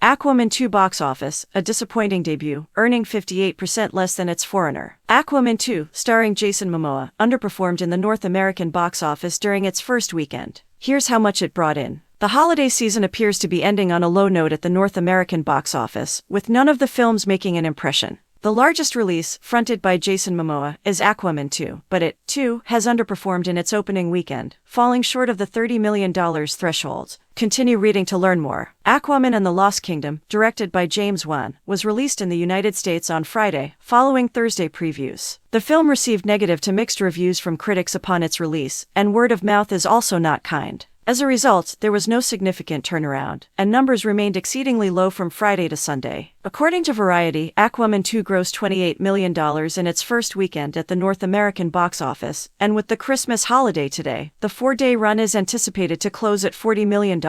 Aquaman 2 box office, a disappointing debut, earning 58% less than its forerunner. Aquaman 2, starring Jason Momoa, underperformed in the North American box office during its first weekend. Here's how much it brought in. The holiday season appears to be ending on a low note at the North American box office, with none of the films making an impression. The largest release, fronted by Jason Momoa, is Aquaman 2, but it, too, has underperformed in its opening weekend, falling short of the $30 million threshold. Continue reading to learn more. Aquaman and the Lost Kingdom, directed by James Wan, was released in the United States on Friday, following Thursday previews. The film received negative to mixed reviews from critics upon its release, and word of mouth is also not kind. As a result, there was no significant turnaround, and numbers remained exceedingly low from Friday to Sunday. According to Variety, Aquaman 2 grossed $28 million in its first weekend at the North American box office, and with the Christmas holiday today, the 4-day run is anticipated to close at $40 million.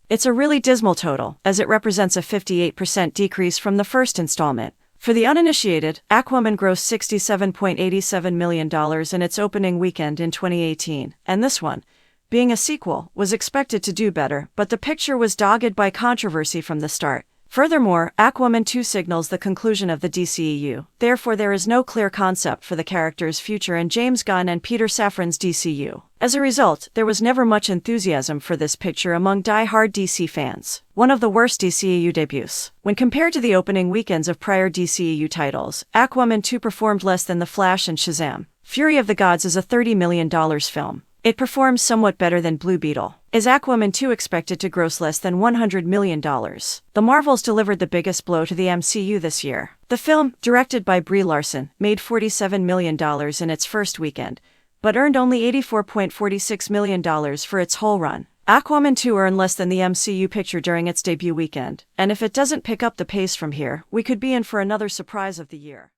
It's a really dismal total, as it represents a 58% decrease from the first installment. For the uninitiated, Aquaman grossed $67.87 million in its opening weekend in 2018, and this one, being a sequel, was expected to do better, but the picture was dogged by controversy from the start. Furthermore, Aquaman 2 signals the conclusion of the DCEU, therefore there is no clear concept for the character's future in James Gunn and Peter Safran's DCU. As a result, there was never much enthusiasm for this picture among die-hard DC fans. One of the worst DCEU debuts. When compared to the opening weekends of prior DCEU titles, Aquaman 2 performed less than The Flash and Shazam. Fury of the Gods is a $30 million film. It performs somewhat better than Blue Beetle. Is Aquaman 2 expected to gross less than $100 million? The Marvels delivered the biggest blow to the MCU this year. The film, directed by Brie Larson, made $47 million in its first weekend, but earned only $84.46 million for its whole run. Aquaman 2 earned less than the MCU picture during its debut weekend, and if it doesn't pick up the pace from here, we could be in for another surprise of the year.